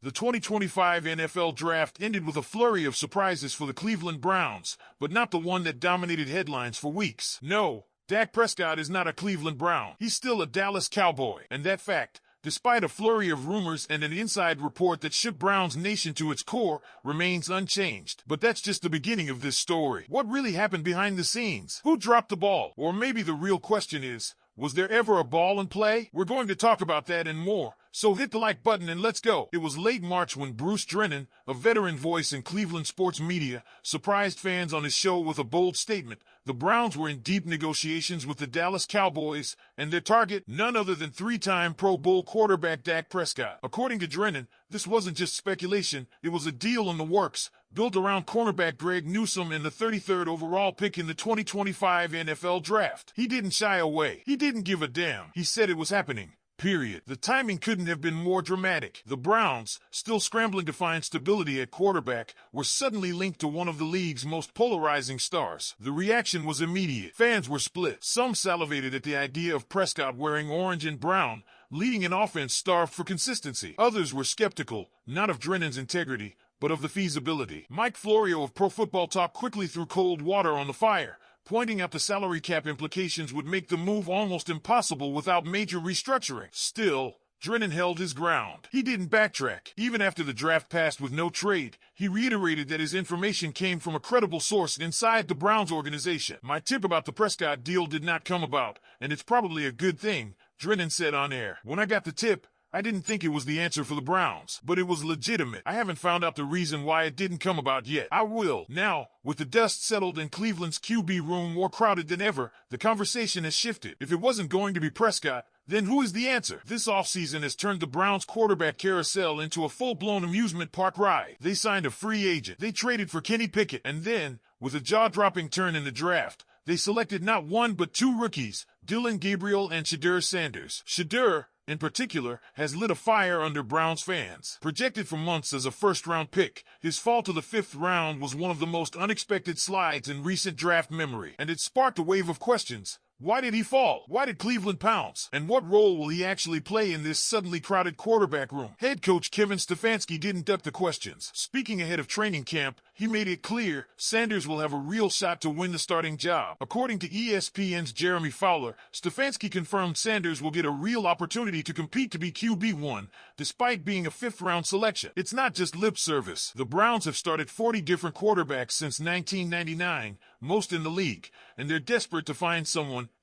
The 2025 NFL Draft ended with a flurry of surprises for the Cleveland Browns, but not the one that dominated headlines for weeks. No, Dak Prescott is not a Cleveland Brown. He's still a Dallas Cowboy, and that fact, despite a flurry of rumors and an inside report that shook Browns Nation to its core, remains unchanged. But that's just the beginning of this story. What really happened behind the scenes? Who dropped the ball? Or maybe the real question is, was there ever a ball in play? We're going to talk about that and more. So hit the like button and let's go. It was late March when Bruce Drennan, a veteran voice in Cleveland sports media, surprised fans on his show with a bold statement. The Browns were in deep negotiations with the Dallas Cowboys, and their target, none other than three-time Pro Bowl quarterback Dak Prescott. According to Drennan, this wasn't just speculation, it was a deal in the works, built around cornerback Greg Newsome and the 33rd overall pick in the 2025 NFL Draft. He didn't shy away. He didn't give a damn. He said it was happening. Period. The timing couldn't have been more dramatic. The Browns, still scrambling to find stability at quarterback, were suddenly linked to one of the league's most polarizing stars. The reaction was immediate. Fans were split. Some salivated at the idea of Prescott wearing orange and brown, leading an offense starved for consistency. Others were skeptical, not of Drennan's integrity, but of the feasibility. Mike Florio of Pro Football Talk quickly threw cold water on the fire, pointing out the salary cap implications would make the move almost impossible without major restructuring. Still, Drennan held his ground. He didn't backtrack. Even after the draft passed with no trade, he reiterated that his information came from a credible source inside the Browns organization. My tip about the Prescott deal did not come about, and it's probably a good thing, Drennan said on air. When I got the tip, I didn't think it was the answer for the Browns, but it was legitimate. I haven't found out the reason why it didn't come about yet. I will. Now, with the dust settled and Cleveland's QB room more crowded than ever, the conversation has shifted. If it wasn't going to be Prescott, then who is the answer? This offseason has turned the Browns quarterback carousel into a full-blown amusement park ride. They signed a free agent. They traded for Kenny Pickett. And then, with a jaw-dropping turn in the draft, they selected not one but two rookies, Dillon Gabriel and Shedeur Sanders. Shedeur, in particular, has lit a fire under Browns fans. Projected for months as a first-round pick, his fall to the 5th round was one of the most unexpected slides in recent draft memory, and it sparked a wave of questions. Why did he fall? Why did Cleveland pounce? And what role will he actually play in this suddenly crowded quarterback room? Head coach Kevin Stefanski didn't duck the questions. Speaking ahead of training camp, he made it clear Sanders will have a real shot to win the starting job. According to ESPN's Jeremy Fowler, Stefanski confirmed Sanders will get a real opportunity to compete to be QB1, despite being a 5th-round selection. It's not just lip service. The Browns have started 40 different quarterbacks since 1999, most in the league, and they're desperate to find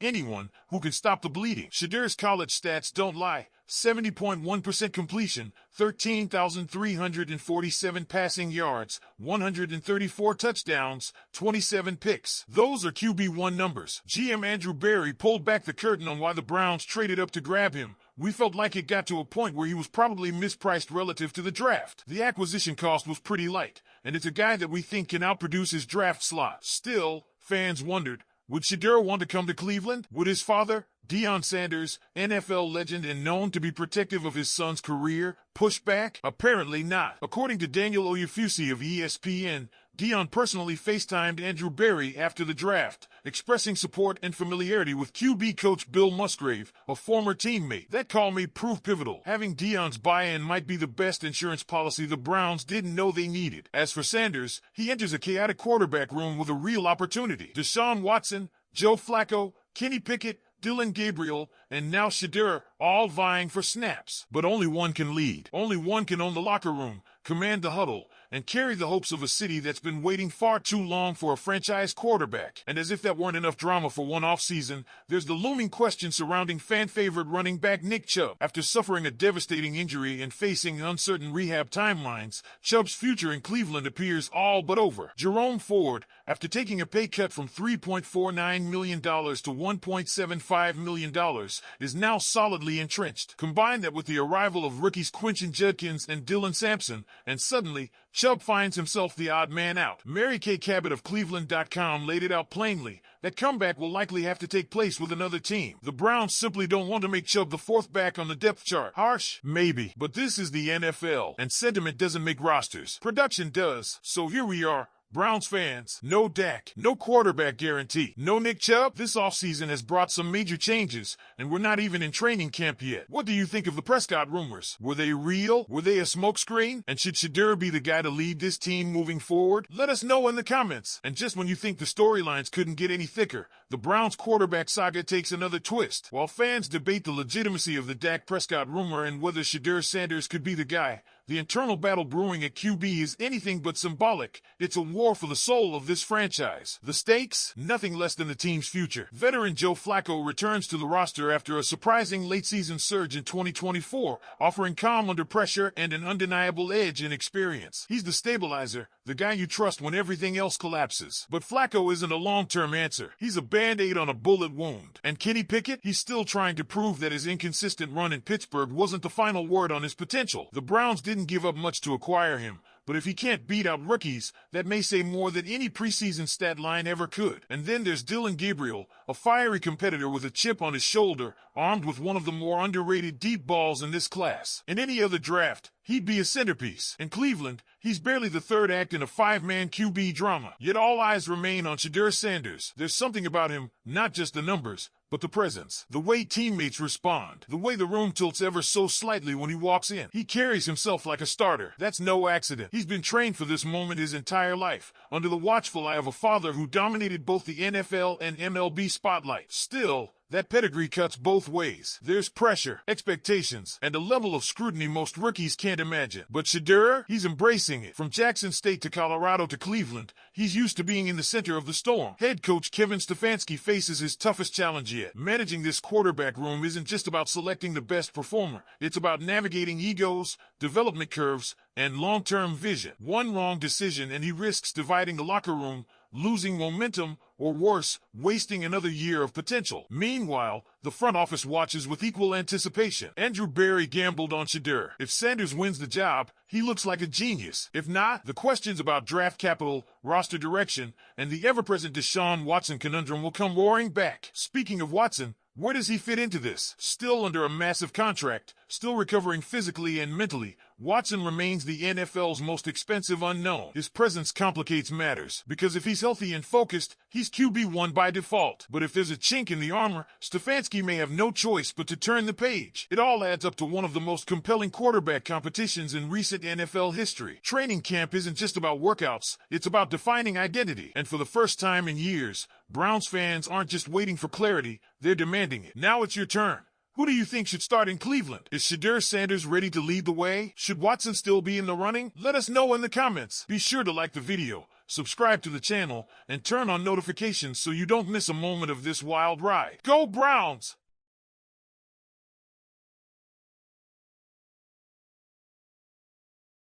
anyone, who can stop the bleeding. Shedeur's college stats don't lie. 70.1% completion, 13,347 passing yards, 134 touchdowns, 27 picks. Those are QB1 numbers. GM Andrew Berry pulled back the curtain on why the Browns traded up to grab him. We felt like it got to a point where he was probably mispriced relative to the draft. The acquisition cost was pretty light, and it's a guy that we think can outproduce his draft slot. Still, fans wondered, would Shedeur want to come to Cleveland? Would his father, Deion Sanders, NFL legend and known to be protective of his son's career, push back? Apparently not. According to Daniel Oyefusi of ESPN, Deion personally FaceTimed Andrew Berry after the draft, expressing support and familiarity with QB coach Bill Musgrave, a former teammate. That call may prove pivotal. Having Deion's buy-in might be the best insurance policy the Browns didn't know they needed. As for Sanders, he enters a chaotic quarterback room with a real opportunity. Deshaun Watson, Joe Flacco, Kenny Pickett, Dillon Gabriel, and now Shedeur, all vying for snaps. But only one can lead. Only one can own the locker room, command the huddle, and carry the hopes of a city that's been waiting far too long for a franchise quarterback. And as if that weren't enough drama for one offseason, there's the looming question surrounding fan-favored running back Nick Chubb. After suffering a devastating injury and facing uncertain rehab timelines, Chubb's future in Cleveland appears all but over. Jerome Ford, after taking a pay cut from $3.49 million to $1.75 million, is now solidly entrenched. Combine that with the arrival of rookies Quinton Judkins and Dylan Sampson, and suddenly, Chubb finds himself the odd man out. Mary Kay Cabot of Cleveland.com laid it out plainly. That comeback will likely have to take place with another team. The Browns simply don't want to make Chubb the 4th back on the depth chart. Harsh? Maybe. But this is the NFL, and sentiment doesn't make rosters. Production does. So here we are, Browns fans, no Dak, no quarterback guarantee, no Nick Chubb. This offseason has brought some major changes, and we're not even in training camp yet. What do you think of the Prescott rumors? Were they real? Were they a smokescreen? And should Shedeur be the guy to lead this team moving forward? Let us know in the comments. And just when you think the storylines couldn't get any thicker, the Browns quarterback saga takes another twist. While fans debate the legitimacy of the Dak Prescott rumor and whether Shedeur Sanders could be the guy, the internal battle brewing at QB is anything but symbolic. It's a war for the soul of this franchise. The stakes? Nothing less than the team's future. Veteran Joe Flacco returns to the roster after a surprising late-season surge in 2024, offering calm under pressure and an undeniable edge in experience. He's the stabilizer, the guy you trust when everything else collapses. But Flacco isn't a long-term answer. He's a band-aid on a bullet wound. And Kenny Pickett? He's still trying to prove that his inconsistent run in Pittsburgh wasn't the final word on his potential. The Browns didn't give up much to acquire him, but if he can't beat out rookies, that may say more than any preseason stat line ever could. And then there's Dillon Gabriel, a fiery competitor with a chip on his shoulder, armed with one of the more underrated deep balls in this class. In any other draft, he'd be a centerpiece. In Cleveland, he's barely the third act in a five-man QB drama. Yet all eyes remain on Shedeur Sanders. There's something about him, not just the numbers, but the presence. The way teammates respond. The way the room tilts ever so slightly when he walks in. He carries himself like a starter. That's no accident. He's been trained for this moment his entire life, under the watchful eye of a father who dominated both the NFL and MLB spotlight. Still, that pedigree cuts both ways. There's pressure, expectations, and a level of scrutiny most rookies can't imagine. But Shedeur, he's embracing it. From Jackson State to Colorado to Cleveland, he's used to being in the center of the storm. Head coach Kevin Stefanski faces his toughest challenge yet. Managing this quarterback room isn't just about selecting the best performer. It's about navigating egos, development curves, and long-term vision. One wrong decision and he risks dividing the locker room, losing momentum, or worse, wasting another year of potential. Meanwhile, the front office watches with equal anticipation. Andrew Berry gambled on Shedeur. If Sanders wins the job, he looks like a genius. If not, the questions about draft capital, roster direction, and the ever-present Deshaun Watson conundrum will come roaring back. Speaking of Watson, where does he fit into this? Still under a massive contract, still recovering physically and mentally, Watson remains the NFL's most expensive unknown. His presence complicates matters, because if he's healthy and focused, he's QB1 by default. But if there's a chink in the armor, Stefanski may have no choice but to turn the page. It all adds up to one of the most compelling quarterback competitions in recent NFL history. Training camp isn't just about workouts, it's about defining identity. And for the first time in years, Browns fans aren't just waiting for clarity, they're demanding it. Now it's your turn. Who do you think should start in Cleveland? Is Shedeur Sanders ready to lead the way? Should Watson still be in the running? Let us know in the comments. Be sure to like the video, subscribe to the channel, and turn on notifications so you don't miss a moment of this wild ride. Go Browns!